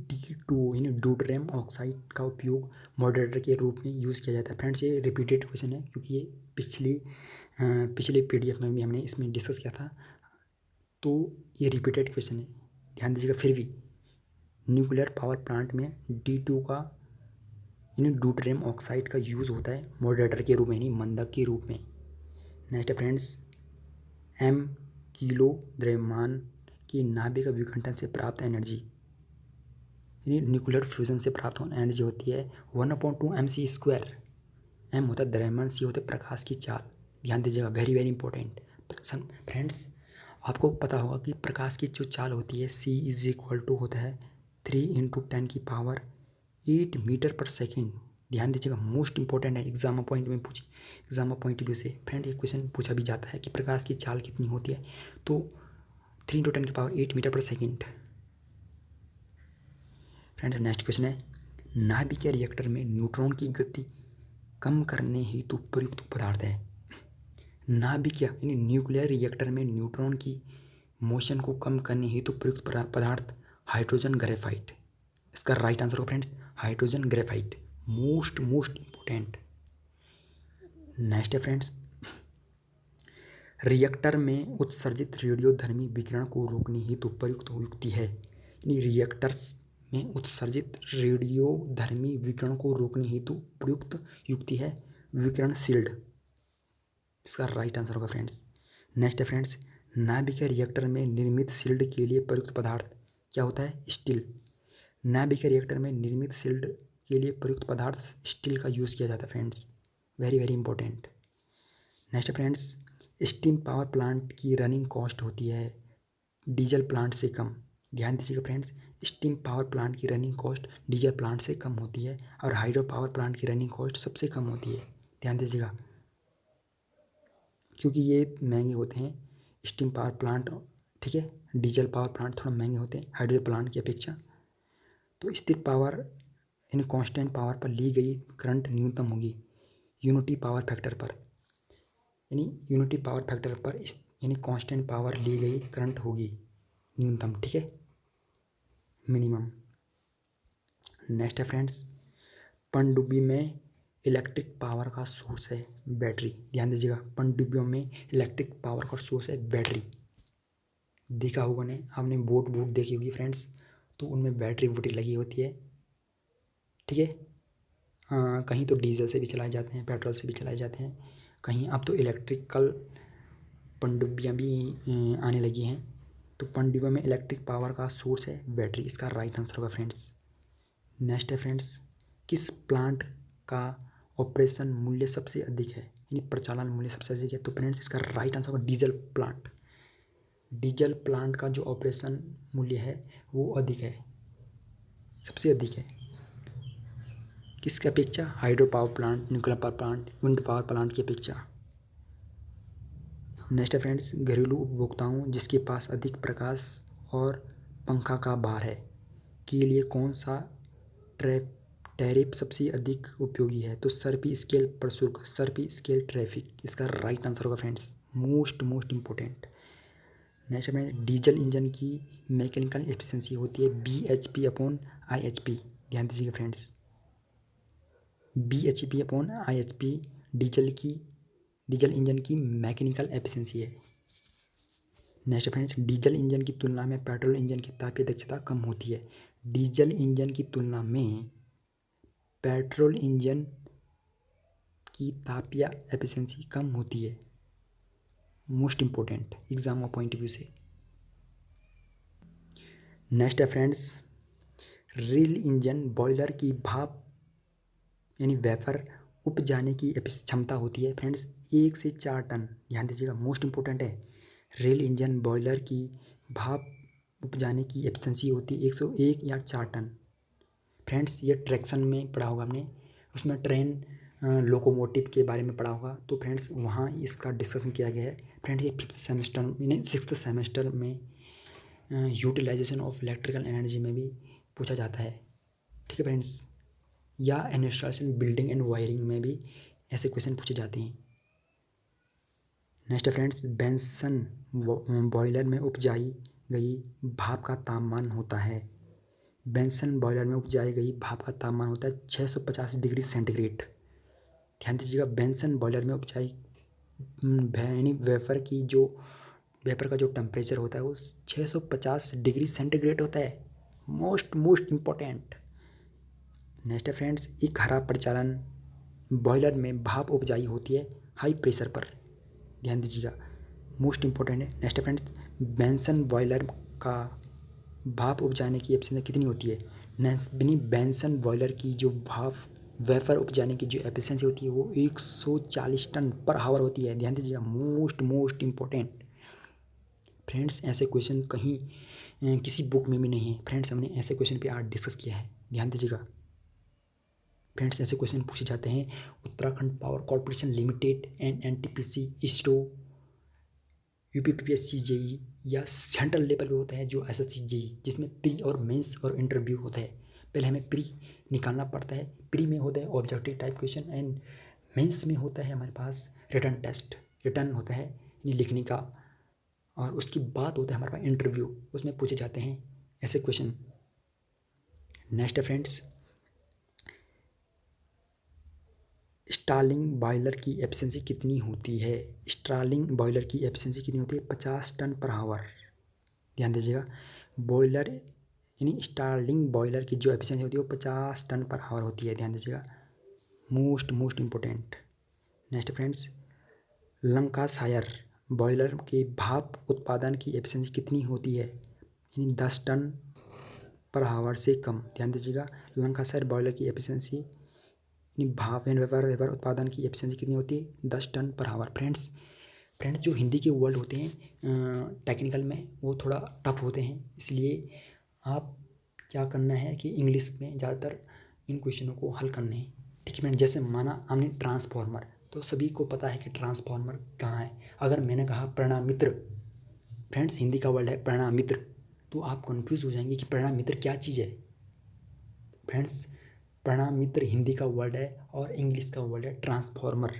D2 यानी ड्यूटेरियम ऑक्साइड का उपयोग मॉडरेटर के रूप में यूज़ किया जाता है। फ्रेंड्स ये रिपीटेड क्वेश्चन है, क्योंकि ये पिछले PDF में भी हमने इसमें डिस्कस किया था, तो ये रिपीटेड क्वेश्चन है। ध्यान दीजिएगा। फिर भी न्यूक्लियर पावर प्लांट में D2 का यानी ड्यूटेरियम ऑक्साइड का यूज़ होता है मॉडरेटर के रूप में यानी मंदक के रूप में। नेक्स्ट है फ्रेंड्स, m किलो द्रव्यमान की नाभिक विघटन से प्राप्त एनर्जी यानी न्यूक्लियर फ्यूजन से प्राप्त एनर्जी होती है 1/2 mc²। m होता है द्रव्यमान, c होता है प्रकाश की चाल। ध्यान दीजिएगा, वेरी वेरी इंपॉर्टेंट। फ्रेंड्स आपको पता होगा कि प्रकाश की जो चाल होती है c = होता है 3 × 10⁸ मीटर पर सेकेंड। ध्यान दीजिएगा, मोस्ट इंपॉर्टेंट है exam of point of view से। फ्रेंड ये क्वेश्चन पूछा भी जाता है कि प्रकाश की चाल कितनी होती है, तो 3 × 10⁸ मीटर पर सेकेंड। फ्रेंड नेक्स्ट क्वेश्चन है, नाभिकीय रिएक्टर में न्यूट्रॉन की गति कम करने हेतु प्रयुक्त पदार्थ है। नाभिकीय यानी न्यूक्लियर रिएक्टर में न्यूट्रॉन की मोशन को कम करने हेतु प्रयुक्त पदार्थ हाइड्रोजन ग्रेफाइट। इसका राइट आंसर हो friends hydrogen graphite. Most important. Next है फ्रेंड्स, रिएक्टर में उत्सर्जित रेडियोधर्मी विकिरण को रोकने हेतु प्रयुक्त युक्ति है। यानी रिएक्टर्स में उत्सर्जित रेडियोधर्मी विकिरण को रोकने हेतु प्रयुक्त युक्ति है विकिरण शील्ड। इसका राइट आंसर होगा फ्रेंड्स। नेक्स्ट है फ्रेंड्स, नाभिकीय रिएक्टर में निर्मित शील्ड के लिए प्रयुक्त पदार्थ क्या होता है, स्टील। नाभिकीय रिएक्टर में निर्मित शील्ड के लिए प्रयुक्त पदार्थ स्टील का यूज़ किया जाता है friends, very very important. Next friends, steam power plant की रनिंग कॉस्ट होती है डीजल प्लांट से कम। ध्यान दीजिएगा फ्रेंड्स, स्टीम पावर प्लांट की रनिंग कॉस्ट डीजल प्लांट से कम होती है और हाइड्रो पावर प्लांट की रनिंग कॉस्ट सबसे कम होती है। ध्यान दीजिएगा। क्योंकि ये महंगे होते हैं। स्टीम पावर प्लांट, ठीक है, डीजल पावर प्लांट थोड़ा महंगे होते हैं हाइड्रो प्लांट की अपेक्षा। तो स्थिर पावर यानी कांस्टेंट पावर पर ली गई करंट न्यूनतम होगी यूनिटी पावर फैक्टर पर, यानी यूनिटी पावर फैक्टर पर यानी कांस्टेंट पावर ली गई करंट होगी न्यूनतम, ठीक है, मिनिमम। नेक्स्ट है फ्रेंड्स, पनडुब्बी में इलेक्ट्रिक पावर का सोर्स है बैटरी। ध्यान दीजिएगा, पनडुब्बियों में इलेक्ट्रिक पावर का सोर्स है बैटरी। देखा होगा ने आपने बोट देखी होगी फ्रेंड्स, तो उनमें बैटरी वोटरी लगी होती है, ठीक है। कहीं तो डीजल से भी चलाए जाते हैं, पेट्रोल से भी चलाए जाते हैं, कहीं अब तो इलेक्ट्रिकल पनडुब्बियाँ भी आने लगी हैं। तो पनडुब्बियों में इलेक्ट्रिक पावर का सोर्स है बैटरी, इसका राइट आंसर होगा फ्रेंड्स। नेक्स्ट है फ्रेंड्स, किस प्लांट का ऑपरेशन मूल्य सबसे अधिक है, यानी प्रचालन मूल्य सबसे अधिक है? तो फ्रेंड्स इसका राइट आंसर होगा डीजल प्लांट। डीजल प्लांट का जो ऑपरेशन मूल्य है वो अधिक है, सबसे अधिक है। किसकी अपेक्षा? Hydro power plant, nuclear power plant, wind power plant की अपेक्षा। नेक्स्ट है फ्रेंड्स, घरेलू उपभोक्ताओं जिसके पास अधिक प्रकाश और पंखा का भार है के लिए कौन सा टैरिफ सबसे अधिक उपयोगी है? तो सर्पी स्केल प्रशुल्क, सर्पी स्केल ट्रैफिक, इसका राइट आंसर होगा फ्रेंड्स, मोस्ट इंपॉर्टेंट। नेक्स्ट में डीजल इंजन की मैकेनिकल एफिशिएंसी होती है bhp/IHP। ध्यान दीजिएगा फ्रेंड्स, bhp/IHP डीजल इंजन की मैकेनिकल एफिशिएंसी है। नेक्स्ट फ्रेंड्स, डीजल इंजन की तुलना में पेट्रोल इंजन की तापीय दक्षता कम होती है। डीजल इंजन की तुलना में पेट्रोल इंजन की तापीय एफिशिएंसी कम होती है, मोस्ट इंपॉर्टेंट एग्जाम का पॉइंट ऑफ व्यू से। नेक्स्ट है फ्रेंड्स, रेल इंजन बॉयलर की भाप यानी वेपर उपजाने की क्षमता होती है फ्रेंड्स 1 से 4 टन। ध्यान दीजिएगा, मोस्ट इंपॉर्टेंट है। रेल इंजन बॉयलर की भाप उपजाने की एफिशिएंसी होती है 101 या 4 टन। फ्रेंड्स ये ट्रैक्शन में पढ़ा होगा हमने, उसमें ट्रेन लोकोमोटिव के बारे में पढ़ा होगा, तो फ्रेंड्स वहाँ इसका डिस्कशन किया गया है। फ्रेंड्स ये 5th सेमेस्टर यानी 6th सेमेस्टर में यूटिलाइजेशन ऑफ इलेक्ट्रिकल एनर्जी में भी पूछा जाता है, ठीक है फ्रेंड्स, या इंस्टॉलेशन बिल्डिंग एंड वायरिंग में भी ऐसे क्वेश्चन पूछे जाते हैं। नेक्स्ट फ्रेंड्स, बेंसन बॉयलर में उपजाई गई भाप का तापमान होता है, बेंसन बॉयलर में उपजाई गई भाप का तापमान होता है 650 डिग्री सेंटीग्रेड। ध्यान दीजिएगा, बेंसन बॉयलर में उपजाई यानी वेपर का जो टेम्परेचर होता है वो 650 डिग्री सेंटीग्रेड होता है, मोस्ट इम्पॉर्टेंट। नेक्स्ट है फ्रेंड्स, एक हरा प्रचालन बॉयलर में भाप उपजाई होती है हाई प्रेशर पर। ध्यान दीजिएगा, मोस्ट इंपॉर्टेंट है। नेक्स्ट है फ्रेंड्स, बेंसन बॉयलर का भाप उपजाने की एफिशिएंसी कितनी होती है? बेंसन बॉयलर की जो भाप वेपर उपजाने की जो एफिशिएंसी होती है वो 140 टन पर आवर होती है। ध्यान दीजिएगा, मोस्ट इंपॉर्टेंट फ्रेंड्स। ऐसे क्वेश्चन कहीं किसी बुक में भी नहीं है फ्रेंड्स, हमने ऐसे क्वेश्चन पे आज डिस्कस किया है। ध्यान दीजिएगा फ्रेंड्स, ऐसे क्वेश्चन पूछे जाते हैं Uttarakhand power corporation limited and NTPC, ISRO, UPPSC JE या सेंट्रल लेवल पे होता है जो SSC जेई, जिसमें प्री और मेंस और इंटरव्यू होता है। पहले हमें प्री निकालना पड़ता है, प्री में होता है objective type question and mains में होता है हमारे पास रिटन टेस्ट, रिटन होता है यानी लिखने का, और उसके बाद होता है हमारे पास इंटरव्यू, उसमें पूछे जाते हैं ऐसे क्वेश्चन। नेक्स्ट है फ्रेंड्स, स्टार्लिंग बॉयलर की एफिशिएंसी कितनी होती है? स्टार्लिंग बॉयलर की एफिशिएंसी कितनी होती है? 50 टन पर आवर। ध्यान दीजिएगा, बॉयलर यानी स्टार्लिंग बॉयलर की जो एफिशिएंसी होती है वो 50 टन पर आवर होती है। ध्यान दीजिएगा, most important. Next friends, Lancashire boiler के भाप उत्पादन की एफिशिएंसी कितनी होती है? यानी 10 टन पर आवर से कम। ध्यान दीजिएगा, लंकाशायर बॉयलर की एफिशिएंसी भाप एंड वेपर उत्पादन की एफिशिएंसी कितनी होती है? 10 टन पर आवर। फ्रेंड्स जो हिंदी के वर्ड होते हैं टेक्निकल में वो थोड़ा टफ होते हैं, इसलिए आप क्या करना है कि इंग्लिश में ज़्यादातर इन क्वेश्चनों को हल करने हैं, ठीक है फ्रेंड्स। जैसे माना हमने ट्रांसफार्मर, तो सभी को पता है कि ट्रांसफार्मर कहाँ है। अगर मैंने कहा प्रणमित्र, फ्रेंड्स हिंदी का वर्ड है प्रणमित्र, तो आप कंफ्यूज हो जाएंगे कि प्रणमित्र क्या चीज़ है। फ्रेंड्स प्रणमित्र हिंदी का वर्ड है और इंग्लिश का वर्ड है ट्रांसफार्मर।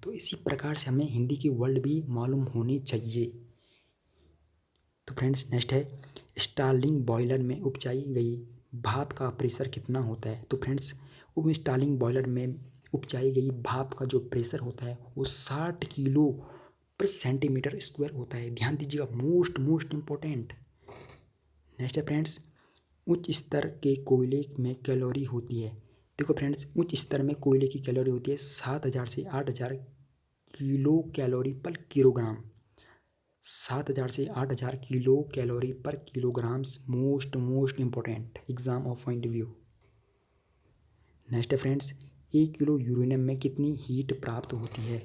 तो इसी प्रकार से हमें हिंदी की वर्ड भी मालूम होनी चाहिए। तो फ्रेंड्स नेक्स्ट है, स्टार्लिंग बॉयलर में उपजाई गई भाप का प्रेशर कितना होता है। तो फ्रेंड्स स्टार्लिंग बॉयलर में उपजाई गई भाप का जो प्रेशर होता है वो 60 किलो पर सेंटीमीटर स्क्वायर होता है। ध्यान दीजिएगा, मोस्ट इम्पोर्टेंट। नेक्स्ट है फ्रेंड्स, उच्च स्तर के कोयले में कैलोरी होती है। देखो फ्रेंड्स, उच्च स्तर में कोयले की कैलोरी होती है 7000 से 8000 किलो कैलोरी पर किलोग्राम। 7000 से 8000 किलो कैलोरी पर kilograms. Most important exam of point view. Next है फ्रेंड्स, 1 किलो यूरेनियम में कितनी हीट प्राप्त होती है।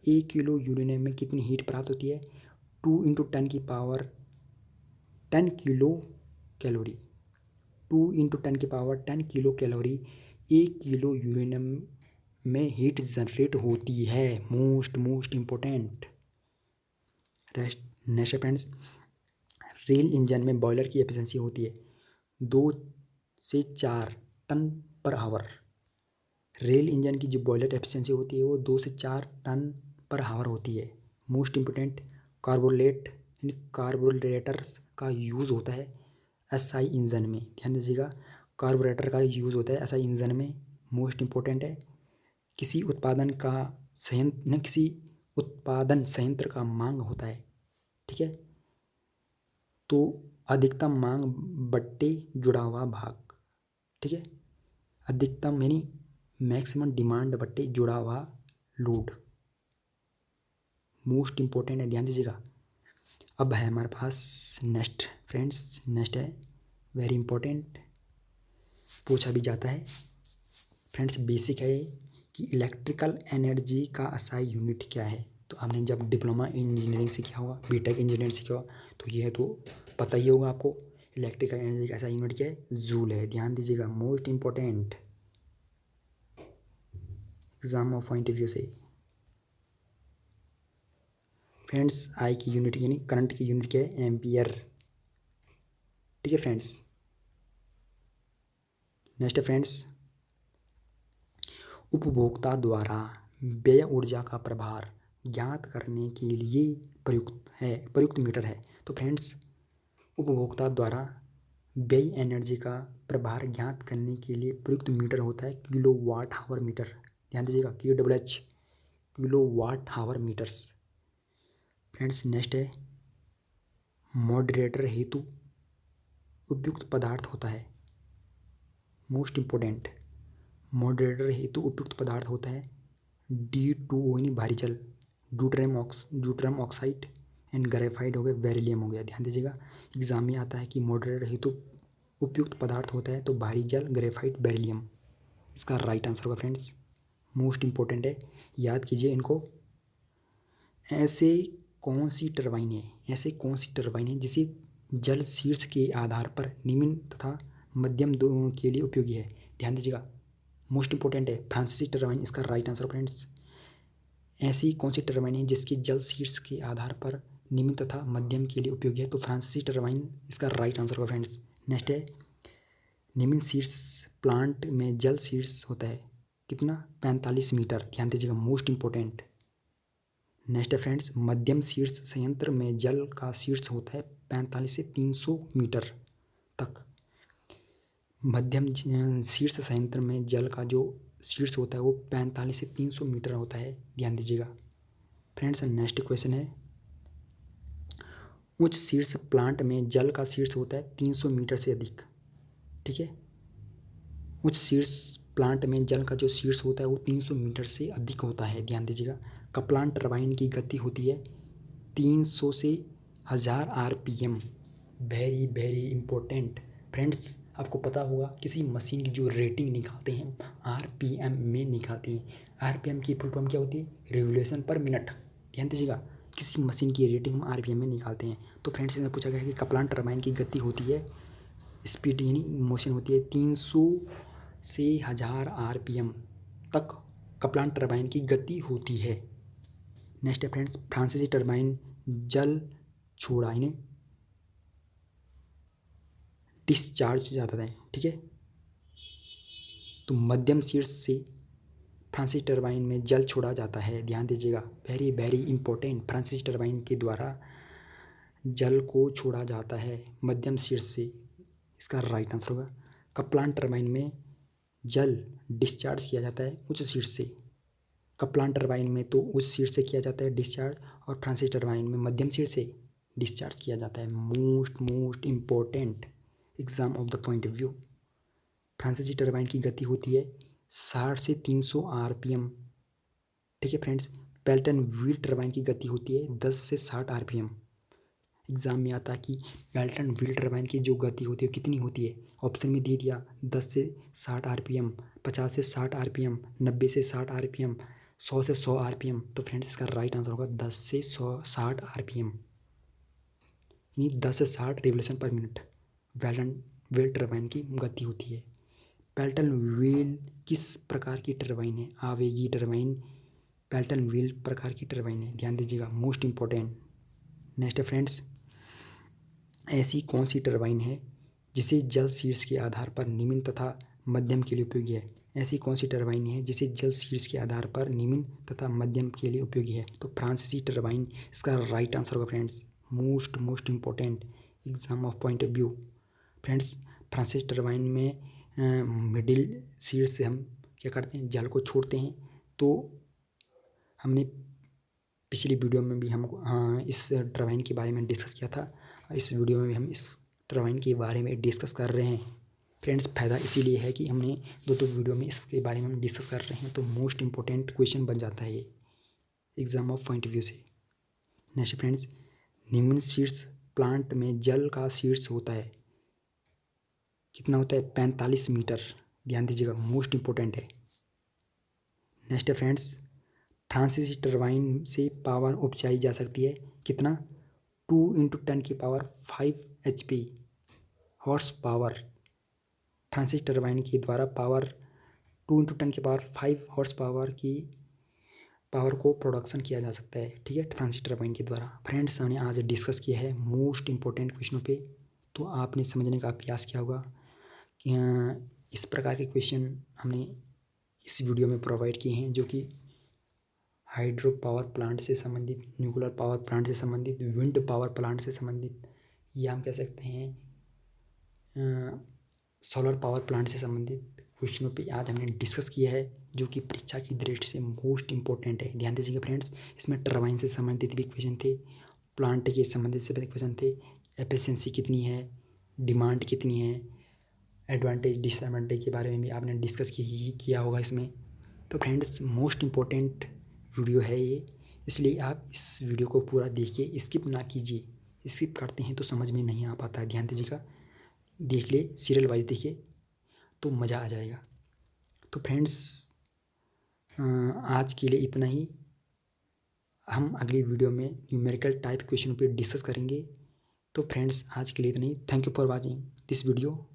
1 किलो यूरेनियम में कितनी हीट प्राप्त होती है। 2 × 10 की पावर 10 किलो कैलोरी। 2 × 10 की power 10 kilo calorie 1 kilo uranium में हीट जनरेट होती है। Most important. Next friends, rail engine में बॉयलर की एफिशिएंसी होती है 2 से 4 ton per hour. Rail engine की जो बॉयलर एफिशिएंसी होती है वो 2 से 4 टन पर आवर होती है। मोस्ट इम्पोर्टेंट, कार्बोरेटर्स का यूज़ होता है एसआई इंजन में। ध्यान दीजिएगा, कार्बोरेटर का यूज़ होता है एसआई इंजन में। मोस्ट इम्पोर्टेंट है, किसी उत्पादन संयंत्र का मांग होता है, ठीक है, तो अधिकतम मांग बट्टे जुड़ा हुआ भाग, ठीक है, अधिकतम यानी मैक्सिमम डिमांड बट्टे जुड़ा हुआ लोड। मोस्ट इम्पोर्टेंट है, ध्यान दीजिएगा। अब है हमारे पास नेक्स्ट फ्रेंड्स, नेक्स्ट है वेरी इंपॉर्टेंट, पूछा भी जाता है फ्रेंड्स, बेसिक है कि इलेक्ट्रिकल एनर्जी का एसआई यूनिट क्या है। तो आपने जब डिप्लोमा इंजीनियरिंग सीखा होगा, बीटेक इंजीनियरिंग सीखा होगा, तो ये तो पता ही होगा आपको। इलेक्ट्रिकल एनर्जी का एसआई यूनिट क्या है, जूल है। ध्यान दीजिएगा, most important exam of point of view से। फ्रेंड्स आई की यूनिट यानी करंट की यूनिट क्या है, एम्पियर, ठीक है फ्रेंड्स। नेक्स्ट फ्रेंड्स, उपभोक्ता द्वारा व्यय ऊर्जा का प्रभार ज्ञात करने के लिए प्रयुक्त मीटर है। तो फ्रेंड्स उपभोक्ता द्वारा व्यय एनर्जी का प्रभार ज्ञात करने के लिए प्रयुक्त मीटर होता है किलोवाट आवर मीटर। ध्यान दीजिएगा, KWH kilowatt hour meters. Friends next है, मॉडरेटर हेतु उपयुक्त पदार्थ होता है। मोस्ट इम्पोर्टेंट, मॉडरेटर हेतु उपयुक्त पदार्थ होता है D2O यानी भारी जल, ड्यूटरम ऑक्साइड एंड ग्रेफाइट हो गया, बेरिलियम हो गया। ध्यान दीजिएगा, एग्जाम में आता है कि मॉडरेटर हेतु उपयुक्त पदार्थ होता है तो भारी जल, ग्रेफाइट, बेरिलियम इसका राइट आंसर होगा फ्रेंड्स। मोस्ट इम्पोर्टेंट है, याद कीजिए इनको। ऐसे कौन सी टरबाइन है जिसे जल शीर्ष के आधार पर निम्न तथा मध्यम दोनों के लिए उपयोगी है। ध्यान दीजिएगा, मोस्ट इंपॉर्टेंट है, फ्रांसीसी टरबाइन इसका राइट आंसर फ्रेंड्स। ऐसी कौन सी टरबाइन है जिसकी जल शीर्ष के आधार पर निम्न तथा मध्यम के लिए उपयोगी है, तो फ्रांसीसी टरबाइन इसका राइट आंसर होगा फ्रेंड्स। नेक्स्ट है, निम्न शीर्ष प्लांट में जल शीर्ष होता है कितना, 45 मीटर। ध्यान दीजिएगा, मोस्ट इंपॉर्टेंट। नेक्स्ट है फ्रेंड्स, मध्यम शीर्ष संयंत्र में जल का शीर्ष होता है 45 से 300 मीटर तक। मध्यम शीर्ष संयंत्र में जल का जो शीर्ष होता है वो 45 से 300 मीटर होता है। ध्यान दीजिएगा फ्रेंड्स। नेक्स्ट क्वेश्चन है, उच्च शीर्ष प्लांट में जल का शीर्ष होता है 300 मीटर से अधिक, ठीक है। उच्च शीर्ष प्लांट में जल का जो शीर्ष होता है वो 300 मीटर से अधिक होता है। ध्यान दीजिएगा, कप्लान टरबाइन की गति होती है 300 से 1000 RPM। Very important friends. आपको पता होगा किसी मशीन की जो रेटिंग निकालते हैं RPM में निकालते हैं। RPM की फुल फॉर्म क्या होती है, रिवोल्यूशन पर मिनट। ध्यान दीजिएगा, किसी मशीन की रेटिंग हम RPM में निकालते हैं। तो फ्रेंड्स इसमें पूछा गया है कि कप्लान टरबाइन की गति होती है, स्पीड यानी मोशन होती है 300 से 1000 RPM तक कप्लान टरबाइन की गति होती है। नेक्स्ट है फ्रेंड्स, फ्रांसीसी टरबाइन जल छोड़ा इन्हें डिस्चार्ज हो जाता है, ठीक है। तो मध्यम शीर्ष से फ्रांसीसी टरबाइन में जल छोड़ा जाता है, ध्यान दीजिएगा, वेरी वेरी इंपॉर्टेंट। फ्रांसीसी टरबाइन के द्वारा जल को छोड़ा जाता है मध्यम शीर्ष से, इसका राइट आंसर होगा। कप्लान टरबाइन में जल डिस्चार्ज किया जाता है उच्च शीर्ष से। कप्लान टरबाइन में तो उच्च शीर्ष से किया जाता है डिस्चार्ज, और फ्रांसीसी टरबाइन में मध्यम शीर्ष से डिस्चार्ज किया जाता है। Most important exam of the point of view. फ्रांसीसी टरबाइन की गति होती है 60 से 300 RPM, ठीक है फ्रेंड्स। पेल्टन व्हील टरबाइन की गति होती है 10 से 60 RPM। एग्जाम में आता है कि पेल्टन व्हील टरबाइन की जो गति होती है कितनी होती है, ऑप्शन में दे दिया 10 से 60 RPM, 50 से 60 RPM, 90 से 60 RPM, 100 से 100 RPM। तो फ्रेंड्स इसका राइट आंसर होगा 10 से 60 RPM, यानी 10 से 60 revolution per minute Pelton wheel turbine की गति होती है। पेल्टन व्हील किस प्रकार की टरबाइन है? आवेगी टरबाइन पेल्टन व्हील प्रकार की टरबाइन है, ध्यान दीजिएगा, मोस्ट इंपॉर्टेंट। नेक्स्ट है फ्रेंड्स, ऐसी कौन सी टरबाइन है जिसे जल शीर्ष के आधार पर निम्न तथा मध्यम के लिए उपयोगी है? ऐसी कौन सी टरबाइन है जिसे जल शीर्ष के आधार पर निम्न तथा मध्यम के लिए उपयोगी है? तो फ्रांसीसी टरबाइन इसका राइट आंसर होगा friends. Most important exam of point of view. Friends, फ्रांसीसी टरबाइन में मिडिल शीर्ष से हम क्या करते हैं, जल को छोड़ते हैं। तो हमने पिछली वीडियो में भी हम इस टरबाइन के बारे में डिस्कस किया था, इस वीडियो में भी हम इस टरबाइन के बारे में डिस्कस कर रहे हैं। फ्रेंड्स, फ़ायदा इसीलिए है कि हमने दो वीडियो में इसके बारे में डिस्कस कर रहे हैं, तो मोस्ट इंपॉर्टेंट क्वेश्चन बन जाता है ये exam of point of view से। नेक्स्ट फ्रेंड्स, निम्न शीर्ष प्लांट में जल का शीर्ष होता है, कितना होता है? 45 मीटर, ध्यान दीजिएगा, मोस्ट इंपॉर्टेंट है। नेक्स्ट है फ्रेंड्स, फ्रांसीसी टरबाइन से पावर उपजाई जा सकती है, कितना? 2 × 10⁵ HP हॉर्स पावर। फ्रांसीसी टरबाइन के द्वारा पावर 2 × 10⁵ हॉर्स पावर की पावर को प्रोडक्शन किया जा सकता है, ठीक है, फ्रांसीसी टरबाइन के द्वारा। फ्रेंड्स, हमने आज डिस्कस किया है मोस्ट इंपॉर्टेंट क्वेश्चनों पे, तो आपने समझने का प्रयास किया होगा कि इस प्रकार के क्वेश्चन हमने इस वीडियो में प्रोवाइड किए हैं, जो कि हाइड्रो पावर प्लांट से संबंधित, न्यूक्लियर पावर प्लांट से संबंधित, विंड पावर प्लांट से संबंधित, या हम कह सकते हैं सोलर पावर प्लांट से संबंधित क्वेश्चनों पे आज हमने डिस्कस किया है, जो कि परीक्षा की दृष्टि से मोस्ट इंपॉर्टेंट है। ध्यान दीजिएगा फ्रेंड्स, इसमें टरबाइन से संबंधित भी क्वेश्चन थे, प्लांट के संबंधित से भी क्वेश्चन थे, एफिशिएंसी कितनी है, डिमांड कितनी है, एडवांटेज डिसएडवांटेज के बारे में भी आपने डिस्कस किया होगा इसमें। तो फ्रेंड्स, मोस्ट इंपॉर्टेंट वीडियो है ये, इसलिए आप इस वीडियो को पूरा देखिए, स्किप ना कीजिए। स्किप करते हैं तो समझ में नहीं आ पाता है, ध्यान दीजिएगा, देख ले, सीरियल वाइज देखिए तो मज़ा आ जाएगा। तो फ्रेंड्स, आज के लिए इतना ही। हम अगली वीडियो में न्यूमेरिकल टाइप क्वेश्चन पे डिस्कस करेंगे। तो फ्रेंड्स, आज के लिए इतना ही। Thank you for watching this video.